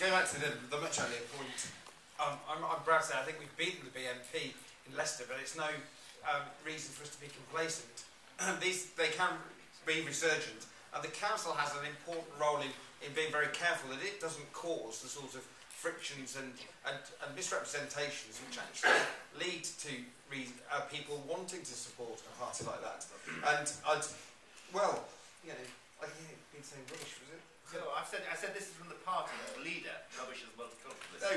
going back to the much earlier point, I'm proud to say I think we've beaten the BNP in Leicester, but it's no reason for us to be complacent. They can be resurgent, and the council has an important role in being very careful that it doesn't cause the sort of frictions and misrepresentations which actually lead to people wanting to support a party like that. And well, you know, I think you've been saying rubbish, was it? No, I said this is from the party, the leader. Rubbish is multiculturalist. Oh,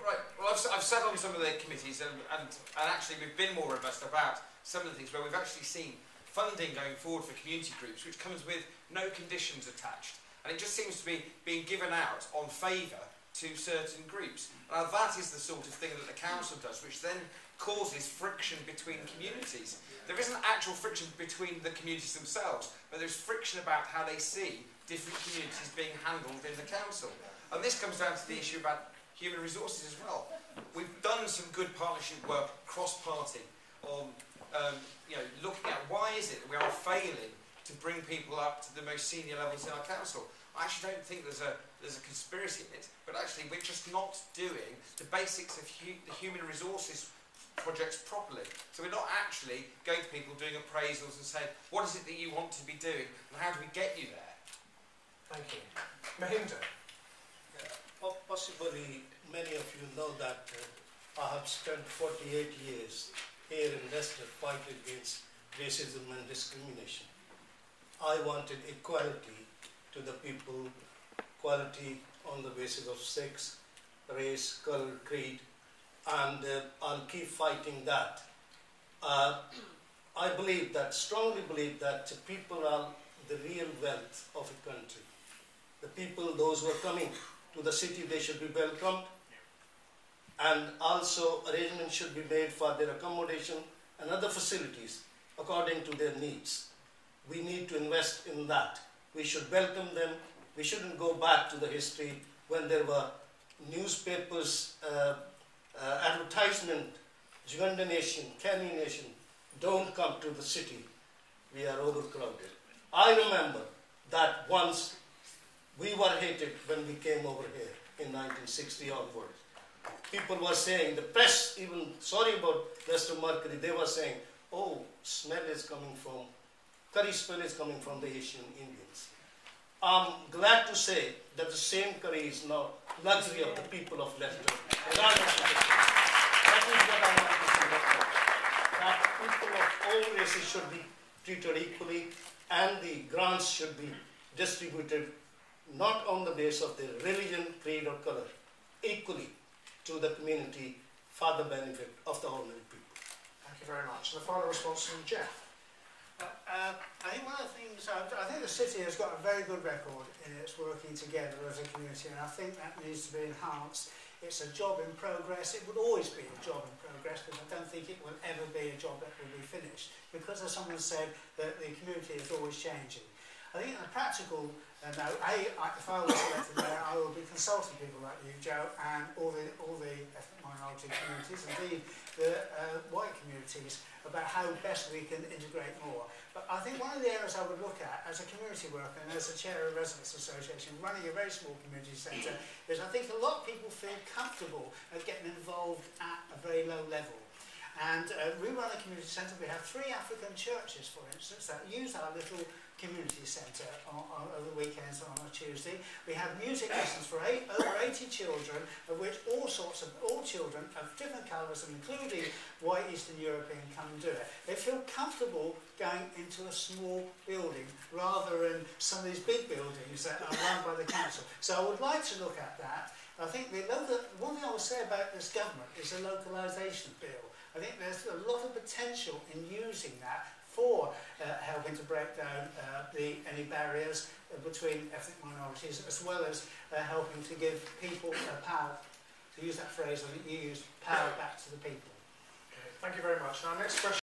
right. Well, I've sat on some of the committees, and actually we've been more robust about some of the things where we've actually seen funding going forward for community groups, which comes with no conditions attached, and it just seems to be being given out on favour to certain groups. Now that is the sort of thing that the council does, which then causes friction between communities. There isn't actual friction between the communities themselves, but there's friction about how they see different communities being handled in the council. And this comes down to the issue about human resources as well. We've done some good partnership work cross-party on you know, looking at why is it that we are failing to bring people up to the most senior levels in our council. I actually don't think there's a conspiracy in it, but actually we're just not doing the basics of the human resources projects properly. So we're not actually going to people doing appraisals and saying, what is it that you want to be doing and how do we get you there? Thank you. Mahinder. Possibly many of you know that I have spent 48 years here in Leicester fighting against racism and discrimination. I wanted equality to the people, equality on the basis of sex, race, colour, creed, and I'll keep fighting that. I believe that, strongly believe that people are the real wealth of a country. The people, those who are coming to the city, they should be welcomed, and also arrangements should be made for their accommodation and other facilities according to their needs. We need to invest in that. We should welcome them. We shouldn't go back to the history when there were newspapers, advertisement, Uganda Nation, Kenyan Nation, don't come to the city, we are overcrowded. I remember that once we were hated when we came over here in 1960 onwards. People were saying, the press, even sorry about Leicester Mercury, they were saying, oh, smell is coming from, curry smell is coming from the Asian Indians. I'm glad to say that the same curry is now luxury of the people of Leicester. That is what I want to see. That people of all races should be treated equally, and the grants should be distributed not on the basis of their religion, creed or colour, equally to the community for the benefit of the ordinary people. Thank you very much. And the final response from Jeff. I think one of the things, I think the city has got a very good record in its working together as a community, and I think that needs to be enhanced. It's a job in progress. It would always be a job in progress, because I don't think it will ever be a job that will be finished, because as someone said, that the community is always changing. I think in the practical note, if I was elected mayor, I would be consulting people like you, Joe, and all the ethnic minority communities, indeed the white communities, about how best we can integrate more. But I think one of the areas I would look at as a community worker and as a chair of a residents association running a very small community centre is I think a lot of people feel comfortable at getting involved at a very low level. And we run a community centre. We have 3 African churches, for instance, that use our little community centre over the weekends on a Tuesday. We have music lessons for over 80 children, of which all children of different colours, including white Eastern European, come and do it. They feel comfortable going into a small building rather than some of these big buildings that are run by the council. So I would like to look at that. I think one thing I would say about this government is the localisation bill. I think there's a lot of potential in using that for helping to break down any barriers between ethnic minorities, as well as helping to give people power, to use that phrase I think you used, power back to the people. Okay, thank you very much. Our next question.